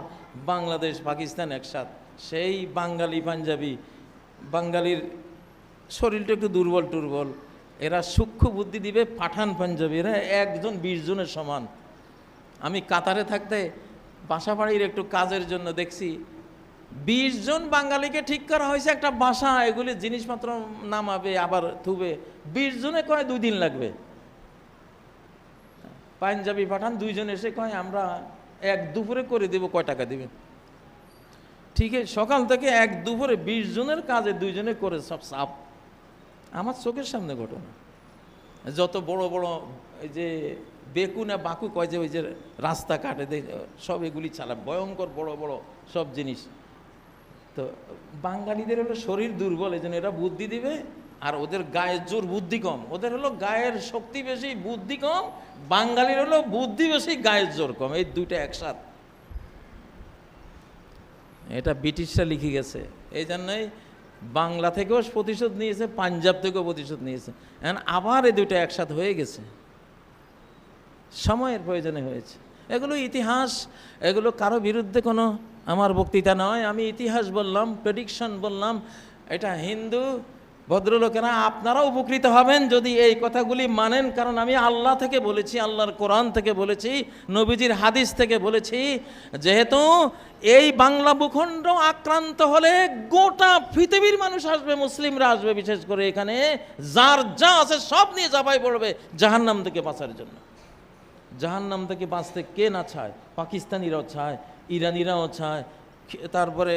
বাংলাদেশ পাকিস্তান একসাথ, সেই বাঙালি পাঞ্জাবি, বাঙালির শরীরটা একটু দুর্বল টুর্বল, এরা সূক্ষ্ম বুদ্ধি দিবে পাঠান পাঞ্জাবি, এরা 1 জন 20 জনের সমান। আমি কাতারে থাকতে বাসাবাড়ির একটু কাজের জন্য দেখছি 20 জন বাঙালিকে ঠিক করা হয়েছে একটা বাসা, এগুলি জিনিসপত্র নামাবে আবার থুবে, 20 জনে কয় 2 দিন লাগবে। পাঞ্জাবি পাঠান 2 জন এসে কয় আমরা এক দুপুরে করে দেব, কয় টাকা দিবেন? ঠিক আছে, সকাল থেকে এক দুপুরে 20 জনের কাজে 2 জনে করে সব সাফ। আমার চোখের সামনে ঘটনা। যত বড় বড় এই যে বেকুনা বাকু কয় যে ওই যে রাস্তা কাটে সব এগুলি চালায়, ভয়ঙ্কর বড় বড় সব জিনিস। তো বাঙালিদের হলো শরীর দুর্বল, এই জন্য এরা বুদ্ধি দিবে, আর ওদের গায়ের জোর বুদ্ধি কম। ওদের হলো গায়ের শক্তি বেশি বুদ্ধি কম, বাঙালির হলো বুদ্ধি বেশি গায়ের জোর কম, এই দুইটা একসাথে। এটা ব্রিটিশরা লিখে গেছে। এই জন্যই বাংলা থেকেও প্রতিশোধ নিয়েছে, পাঞ্জাব থেকেও প্রতিশোধ নিয়েছে, এখন আবার এই দুইটা একসাথে হয়ে গেছে, সময়ের প্রয়োজনে হয়েছে। এগুলো ইতিহাস, এগুলো কারো বিরুদ্ধে কোনো আমার বক্তৃতা নয়, আমি ইতিহাস বললাম, প্রেডিকশন বললাম। এটা হিন্দু ভদ্রলোকেরা আপনারা উপকৃত হবেন যদি এই কথাগুলি মানেন, কারণ আমি আল্লাহ থেকে বলেছি, আল্লাহর কোরআন থেকে বলেছি, নবীজির হাদিস থেকে বলেছি, যেহেতু এই বাংলা ভূখণ্ড আক্রান্ত হলে গোটা পৃথিবীর মানুষ আসবে, মুসলিমরা আসবে, বিশেষ করে এখানে যার যা আছে সব নিয়ে চাপাই পড়বে জাহান্নাম থেকে বাঁচার জন্য। জাহান্নাম থেকে বাঁচতে কে না চায়? পাকিস্তানিরাও চায়, ইরানিরাও চায়, তারপরে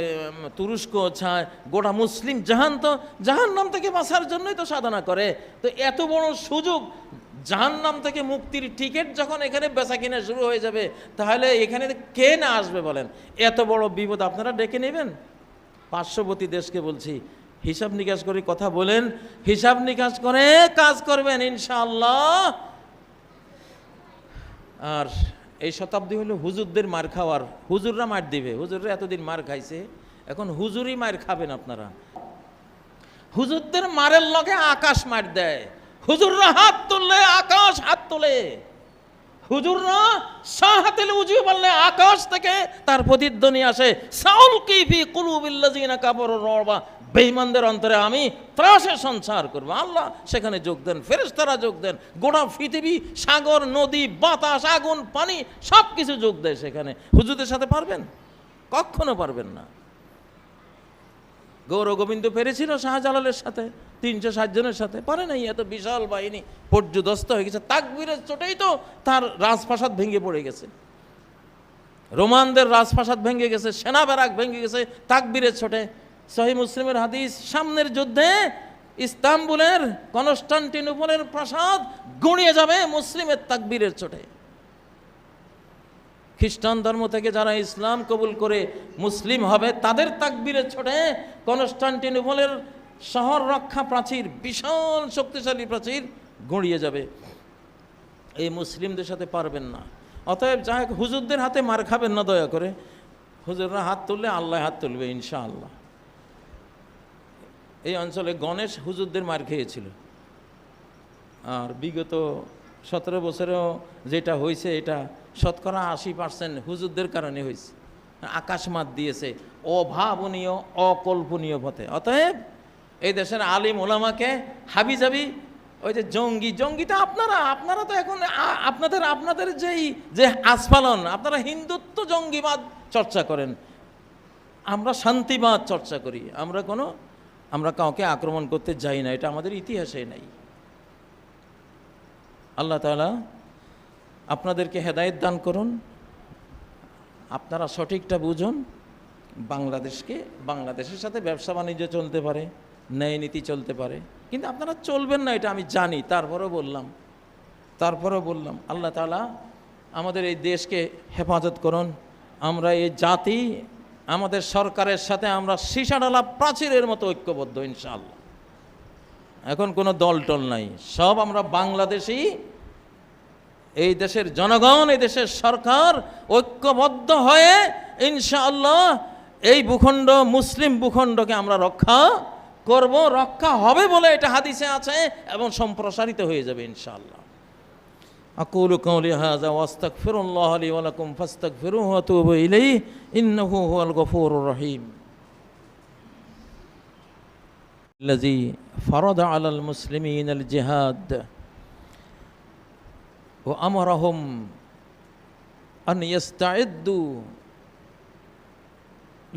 তুরস্কও চায়, গোটা মুসলিম জাহান তো জাহান্নাম থেকে বাঁচার জন্যই তো সাধনা করে। তো এত বড় সুযোগ, জাহান্নাম থেকে মুক্তির টিকিট যখন এখানে বেচা কিনা শুরু হয়ে যাবে, তাহলে এখানে কে না আসবে বলেন? এত বড় বিপদ আপনারা ডেকে নেবেন? পার্শ্ববর্তী দেশকে বলছি, হিসাব নিকাশ করে কথা বলেন, হিসাব নিকাশ করে কাজ করবেন ইনশাআল্লাহ। আর এই শতাব্দী হলো হুজুরদের মার খাওয়ার, হুজুররা মার দিবে। হুজুররা এতদিন মার খাইছে, এখন হুজুরই মার খাবেন আপনারা। হুজুরদের মারের লগে আকাশ মার দেয়, হুজুররা হাত তুললে আকাশ হাত তোলে, হুজুররা সাহাতিল উজু বললে আকাশ থেকে তার প্রতিধ্বনি আসে। সাউল কিফি কুলুবিল্লাযিনা কাফারু রবা, বেঈমানদের অন্তরে আমি ত্রাসের সঞ্চার করব। আল্লাহ সেখানে যোগ দেন, ফেরেশতারা যোগ দেন, গোটা পৃথিবী, সাগর, নদী, বাতাস, আগুন, পানি সব কিছু যোগ দেয় সেখানে। হুজুরদের সাথে পারবেন? কখনো পারবেন না। গৌর গোবিন্দ পেরেছিল শাহজালালের সাথে, 360 জনের সাথে, পারে নাই। এত বিশাল বাহিনী পর্যুদস্ত হয়ে গেছে, তাকবীরের চোটেই তো তার রাজপ্রাসাদ ভেঙে পড়ে গেছে। রোমানদের রাজপ্রাসাদ ভেঙে গেছে, সেনা ব্যারাক ভেঙে গেছে তাকবীরের চোটে। সহিহ মুসলিমের হাদিস, সামনের যুদ্ধে ইস্তাম্বুলের কনস্টান্টিনোপলের প্রাসাদ গুঁড়িয়ে যাবে মুসলিমের তাকবীরের চোটে। খ্রিস্টান ধর্ম থেকে যারা ইসলাম কবুল করে মুসলিম হবে, তাদের তাকবীরের চোটে কনস্টান্টিনোপলের শহর রক্ষা প্রাচীর, বিশাল শক্তিশালী প্রাচীর গুঁড়িয়ে যাবে। এই মুসলিমদের সাথে পারবেন না। অতএব যাই হোক, হুজুরদের হাতে মার খাবেন না দয়া করে। হুজুররা হাত তুললে আল্লাহ হাত তুলবে ইনশাআল্লাহ। এই অঞ্চলে গণেশ হুজুরদের মার খেয়েছিল, আর বিগত 17 বছরেও যেটা হয়েছে, এটা শতকরা 80% হুজুরদের কারণে হয়েছে। আকাশ মাত দিয়েছে অভাবনীয়, অকল্পনীয় পথে। অতএব এই দেশের আলিম ওলামাকে হাবিজাবি ওই যে জঙ্গিটা আপনারা তো এখন আপনাদের যে আস্ফালন, আপনারা হিন্দুত্ব জঙ্গিবাদ চর্চা করেন, আমরা শান্তিবাদ চর্চা করি। আমরা কাউকে আক্রমণ করতে যাই না, এটা আমাদের ইতিহাসে নাই। আল্লাহ তাআলা আপনাদেরকে হেদায়েত দান করুন, আপনারা সঠিকটা বুঝুন, বাংলাদেশের সাথে ব্যবসা বাণিজ্য চলতে পারে, ন্যায় নীতি চলতে পারে, কিন্তু আপনারা চলবেন না এটা আমি জানি, তারপরেও বললাম আল্লাহ তাআলা আমাদের এই দেশকে হেফাজত করুন। আমরা এই জাতি আমাদের সরকারের সাথে আমরা সীসাডালা প্রাচীরের মতো ঐক্যবদ্ধ ইনশাআল্লাহ। এখন কোনো দল টল নাই, সব আমরা বাংলাদেশি, এই দেশের জনগণ, এই দেশের সরকার ঐক্যবদ্ধ হয়ে ইনশাআল্লাহ এই ভূখণ্ড, মুসলিম ভূখণ্ডকে আমরা রক্ষা করব, রক্ষা হবে বলে এটা হাদিসে আছে এবং সম্প্রসারিত হয়ে যাবে ইনশাআল্লাহ। আকুলু কাওলি হাযা ওয়া আস্তাগফিরুল্লাহ লি ওয়া লাকুম ফাস্তাগফিরুহু ওয়া তুবু ইলাইহি ইন্নাহু হুয়াল গফুরুর রহিম। الذي فرض على المسلمين الجهاد وأمرهم أن يستعدوا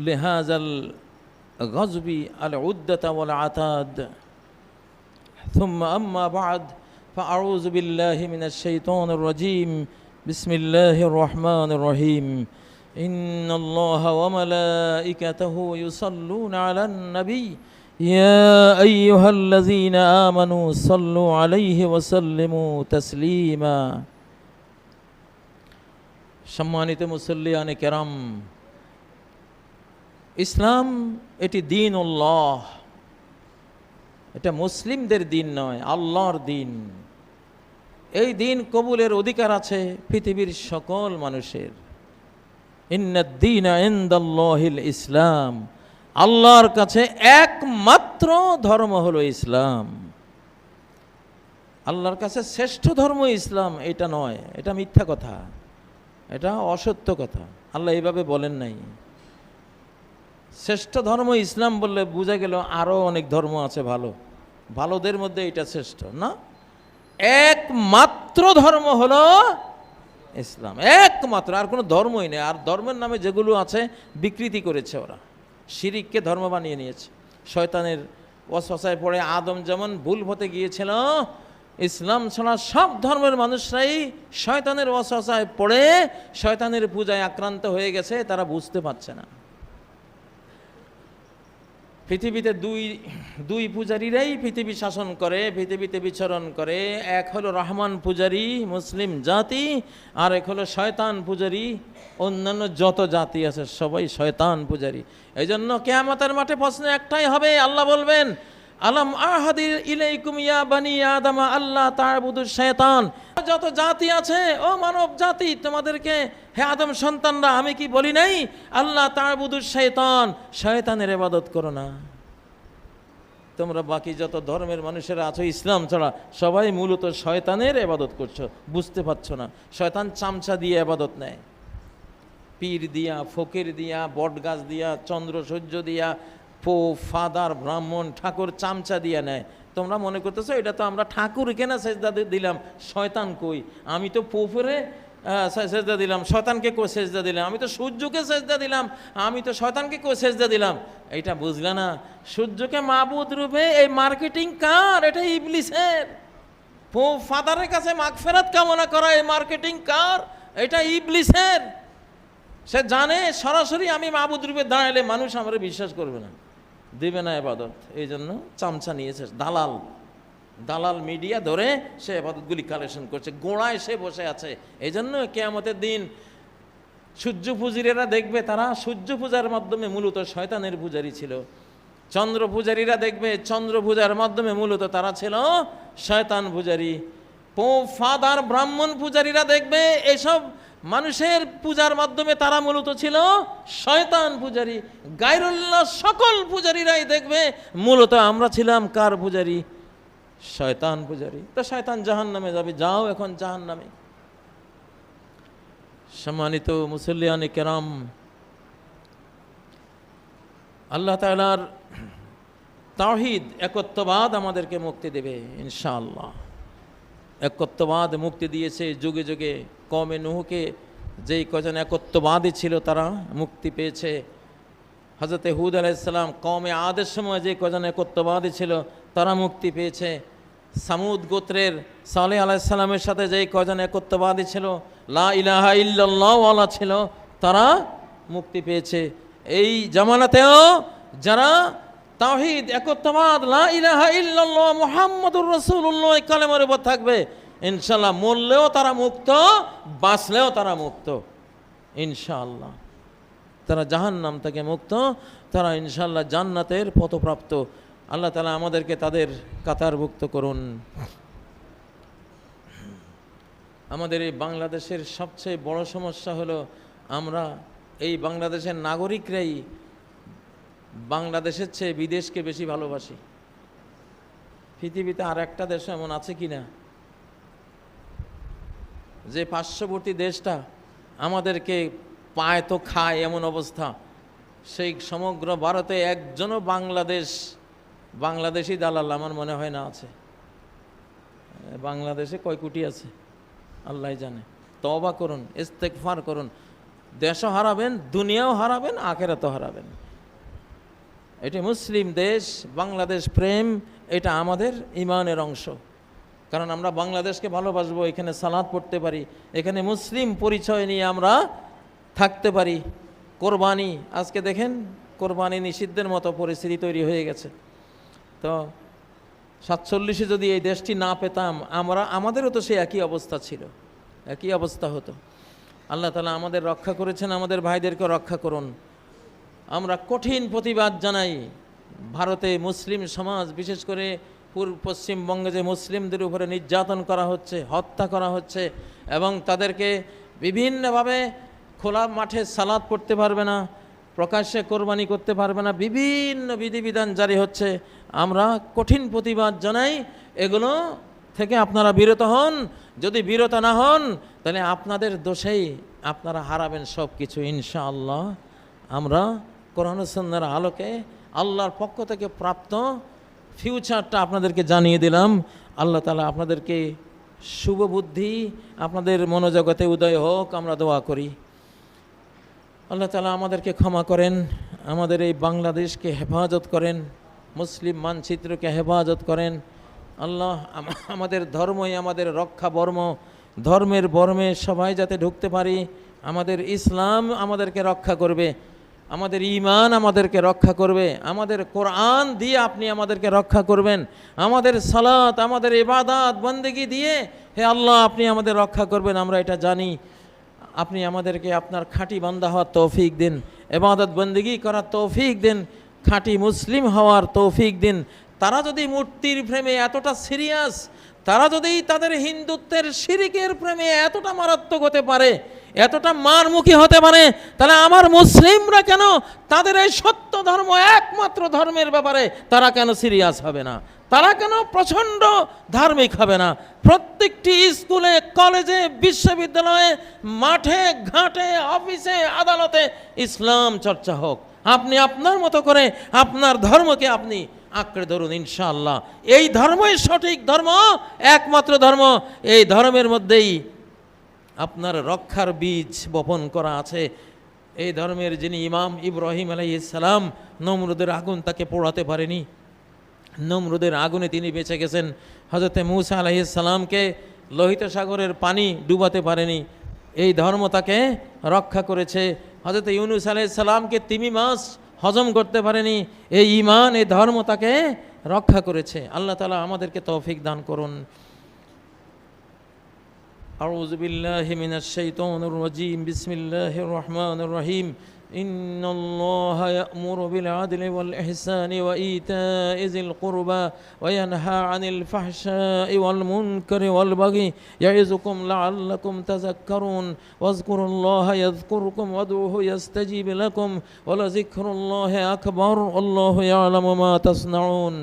لهذا الغزو العدة والعتاد، ثم أما بعد فأعوذ بالله من الشيطان الرجيم. بسم الله الرحمن الرحيم. إن الله وملائكته يصلون على النبي يا أيها الذين آمنوا صلوا عليه وسلموا تسليما। সম্মানিত মুসল্লিয়ানে কেরাম, ইসলাম এটি দীনুল্লাহ, এটা মুসলিমদের দিন নয়, আল্লাহর দিন। এই দিন কবুলের অধিকার আছে পৃথিবীর সকল মানুষের। ইন্নাদ-দীনা ইনদাল্লাহিল ইসলাম, আল্লাহর কাছে একমাত্র ধর্ম হলো ইসলাম। আল্লাহর কাছে শ্রেষ্ঠ ধর্ম ইসলাম এটা নয়, এটা মিথ্যা কথা, এটা অসত্য কথা। আল্লাহ এইভাবে বলেন নাই। শ্রেষ্ঠ ধর্ম ইসলাম বললে বোঝা গেল আরও অনেক ধর্ম আছে ভালো, ভালোদের মধ্যে এটা শ্রেষ্ঠ না, একমাত্র ধর্ম হলো ইসলাম, একমাত্র, আর কোনো ধর্মই নেই। আর ধর্মের নামে যেগুলো আছে বিকৃতি করেছে ওরা, শিরিককে ধর্ম বানিয়ে নিয়েছে। শয়তানের ওয়াসওয়াসায় পড়ে আদম যেমন ভুল হতে গিয়েছিল, ইসলাম ছাড়া সব ধর্মের মানুষরাই শয়তানের ওয়াসওয়াসায় পড়ে শয়তানের পূজায় আক্রান্ত হয়ে গেছে, তারা বুঝতে পারছে না। পৃথিবীতে দুই পূজারীরাই পৃথিবী শাসন করে, পৃথিবীতে বিচরণ করে। এক হলো রহমান পূজারী মুসলিম জাতি, আর এক হলো শয়তান পূজারী। অন্যান্য যত জাতি আছে সবাই শয়তান পূজারী। এই জন্য কিয়ামতের মাঠে প্রশ্ন একটাই হবে, আল্লাহ বলবেন আলাম আহাদি ইলাইকুম ইয়া বানি আদম আল্লাহ তা'বুদুশ শায়তান। যত জাতি আছে, ও মানব জাতি, তোমাদেরকে হে আদম সন্তানরা আমি কি বলি নাই আল্লাহ তা'বুদুশ শায়তান, শয়তানের ইবাদত করো না। তোমরা বাকি যত ধর্মের মানুষেরা আছো ইসলাম ছাড়া সবাই মূলত শয়তানের ইবাদত করছো, বুঝতে পারছো না। শয়তান চামচা দিয়ে ইবাদত নেয়, পীর দিয়া, ফকির দিয়া, বটগাছ দিয়া, চন্দ্র সূর্য দিয়া, ফাদার, ব্রাহ্মণ, ঠাকুর চামচা দিয়ে নেয়। তোমরা মনে করতেছো এটা তো আমরা ঠাকুর কেনা সেজদা দিলাম, শয়তান কই? আমি তো পোপরে সেজদা দিলাম, শয়তানকে কই সেজদা দিলাম? আমি তো সূর্যকে সেজদা দিলাম, আমি তো শয়তানকে কই সেজদা দিলাম? এটা বুঝলে না? সূর্যকে মাবুদ রূপে এই মার্কেটিং কার? এটা ইবলিসের। ফাদারের কাছে মাগফিরাত কামনা করা এই মার্কেটিং কার? এটা ইবলিসের। সে জানে সরাসরি আমি মাবুদ রূপে দাঁড়ালে মানুষ আমার বিশ্বাস করবে না, দেবে না ইবাদত। এই জন্য চামচা নিয়েছে, দালাল মিডিয়া ধরে সে ইবাদতগুলি কালেকশন করছে, গোড়ায় সে বসে আছে। এই জন্য কিয়ামতের দিন সূর্য পূজারীরা দেখবে তারা সূর্য পূজার মাধ্যমে মূলত শয়তানের পূজারী ছিল। চন্দ্র পূজারীরা দেখবে চন্দ্র পূজার মাধ্যমে মূলত তারা ছিল শয়তান পূজারী। ফাদার, ব্রাহ্মণ পূজারীরা দেখবে এসব মানুষের পূজার মাধ্যমে তারা মূলত ছিল শয়তান পূজারী। গায়রুল্লাহ সকল পূজারীরাই দেখবে মূলত আমরা ছিলাম কার পূজারী? শয়তান পূজারী। তো শয়তান জাহান্নামে যাবে, যাও এখন জাহান্নামে। সম্মানিত মুসল্লিয়ানে কেরাম, আল্লাহ তাআলার তাওহীদ, একত্ববাদ আমাদেরকে মুক্তি দেবে ইনশাআল্লাহ। একত্ববাদ মুক্তি দিয়েছে যুগে যুগে। কওমে নূহকে যেই কজন একত্ববাদী ছিল তারা মুক্তি পেয়েছে। হযরত হুদ আলাইহিস সালাম কওমে আদের সময় যে কজন একত্ববাদী ছিল তারা মুক্তি পেয়েছে। সামুদ গোত্রের সালেহ আলাইহিস সালামের সাথে যেই কজন একত্ববাদী ছিল, লা ইলাহা ইল্লাল্লাহ ওয়ালা ছিল, তারা মুক্তি পেয়েছে। এই জামানাতেও যারা তাওহীদ, একত্ববাদ, লা ইলাহা ইল্লাল্লাহ মুহাম্মাদুর রাসূলুল্লাহ কালেমার উপর থাকবে, ইনশাআল্লাহ মরলেও তারা মুক্ত, বাঁচলেও তারা মুক্ত ইনশাআল্লাহ। তারা জাহান্নাম থেকে মুক্ত, তারা ইনশাআল্লাহ জান্নাতের পথপ্রাপ্ত। আল্লাহ তাআলা আমাদেরকে তাদের কাতারভুক্ত করুন। আমাদের এই বাংলাদেশের সবচেয়ে বড় সমস্যা হলো আমরা এই বাংলাদেশের নাগরিকরাই বাংলাদেশের চেয়ে বিদেশকে বেশি ভালোবাসি। পৃথিবীতে আর একটা দেশ এমন আছে কি না যে পার্শ্ববর্তী দেশটা আমাদেরকে পায় তো খায় এমন অবস্থা, সেই সমগ্র ভারতে একজনও বাংলাদেশি দালাল আমার মনে হয় না আছে। বাংলাদেশে কয় কোটি আছে আল্লাহ জানে। তওবা করুন, ইস্তেগফার করুন। দেশও হারাবেন, দুনিয়াও হারাবেন, আখিরাতও হারাবেন। এটি মুসলিম দেশ, বাংলাদেশ প্রেম, এটা আমাদের ঈমানের অংশ। কারণ আমরা বাংলাদেশকে ভালোবাসবো, এখানে সালাত পড়তে পারি, এখানে মুসলিম পরিচয় নিয়ে আমরা থাকতে পারি। কোরবানি, আজকে দেখেন কোরবানি নিষিদ্ধের মতো পরিস্থিতি তৈরি হয়ে গেছে। তো 47-এ যদি এই দেশটি না পেতাম আমাদেরও তো সে একই অবস্থা ছিল, একই অবস্থা হতো। আল্লাহ তাআলা আমাদের রক্ষা করেছেন, আমাদের ভাইদেরকে রক্ষা করুন। আমরা কঠিন প্রতিবাদ জানাই। ভারতে মুসলিম সমাজ, বিশেষ করে পশ্চিমবঙ্গে যে মুসলিমদের উপরে নির্যাতন করা হচ্ছে, হত্যা করা হচ্ছে এবং তাদেরকে বিভিন্নভাবে খোলা মাঠে সালাত পড়তে পারবে না, প্রকাশ্যে কোরবানি করতে পারবে না, বিভিন্ন বিধিবিধান জারি হচ্ছে। আমরা কঠিন প্রতিবাদ জানাই। এগুলো থেকে আপনারা বিরত হন। যদি বিরত না হন তাহলে আপনাদের দোষেই আপনারা হারাবেন সব কিছু ইনশাআল্লাহ। আমরা কোরআন ও সুন্নাহর আলোকে আল্লাহর পক্ষ থেকে প্রাপ্ত ফিউচারটা আপনাদেরকে জানিয়ে দিলাম। আল্লাহ তাআলা আপনাদেরকে শুভ বুদ্ধি আপনাদের মনোজগতে উদয় হোক, আমরা দোয়া করি। আল্লাহ তাআলা আমাদেরকে ক্ষমা করেন, আমাদের এই বাংলাদেশকে হেফাজত করেন, মুসলিম মানচিত্রকে হেফাজত করেন। আল্লাহ আমাদের ধর্মই আমাদের রক্ষা বর্ম, ধর্মের বর্মে সবাই যাতে ঢুকতে পারি। আমাদের ইসলাম আমাদেরকে রক্ষা করবে, আমাদের ঈমান আমাদেরকে রক্ষা করবে, আমাদের কোরআন দিয়ে আপনি আমাদেরকে রক্ষা করবেন, আমাদের সালাত, আমাদের ইবাদত বন্দেগী দিয়ে হে আল্লাহ আপনি আমাদের রক্ষা করবেন। আমরা এটা জানি। আপনি আমাদেরকে আপনার খাঁটি বান্দা হওয়ার তৌফিক দিন, ইবাদত বন্দেগী করার তৌফিক দিন, খাঁটি মুসলিম হওয়ার তৌফিক দিন। তারা যদি মূর্তির প্রেমে এতটা সিরিয়াস, তারা যদি তাদের হিন্দুত্বের শিরিকের প্রেমে এতটা মারাত্মক হতে পারে, এতটা মারমুখী হতে পারে, তাহলে আমার মুসলিমরা কেন তাদের এই সত্য ধর্ম, একমাত্র ধর্মের ব্যাপারে তারা কেন সিরিয়াস হবে না? তারা কেন প্রচণ্ড ধার্মিক হবে না? প্রত্যেকটি স্কুলে, কলেজে, বিশ্ববিদ্যালয়ে, মাঠে ঘাটে, অফিসে, আদালতে ইসলাম চর্চা হোক। আপনি আপনার মতো করে আপনার ধর্মকে আপনি আঁকড়ে ধরুন ইনশাআল্লাহ। এই ধর্মই সঠিক ধর্ম, একমাত্র ধর্ম। এই ধর্মের মধ্যেই আপনার রক্ষার বীজ বপন করা আছে। এই ধর্মের যিনি ইমাম ইব্রাহিম আলাইহিস সালাম, নমরুদের আগুন তাকে পোড়াতে পারেনি, নমরুদের আগুনে তিনি বেঁচে গেছেন। হযরতে মূসা আলাইহিস সালামকে লোহিত সাগরের পানি ডুবাতে পারেনি, এই ধর্ম তাকে রক্ষা করেছে। হযরতে ইউনূস আলাইহিস সালামকে তিমি মাছ হজম করতে পারেনি, এই ঈমান, এই ধর্ম তাকে রক্ষা করেছে। আল্লাহ তাআলা আমাদেরকে তৌফিক দান করুন। আউযু বিল্লাহি মিনাশ শাইতানির রাজীম। বিসমিল্লাহির রহমানির রহিম। ইন্নাল্লাহা ইয়া'মুরু বিল আদলি ওয়াল ইহসানি ওয়া ইতা'i যিল কুরবা ওয়া ইয়ানহা আনিল ফাহশা'i ওয়াল মুনকারি ওয়াল বাগি ইয়া'iযুকুম লা'আল্লাকুম তাযাক্কারুন ওয়াযকুরুল্লাহা ইয়াযকুরকুম ওয়াদউহু ইয়াস্তাজিব লাকুম ওয়া লাযিকরুল্লাহি আকবার। আল্লাহু ইয়া'লামু মা তাসনাউন।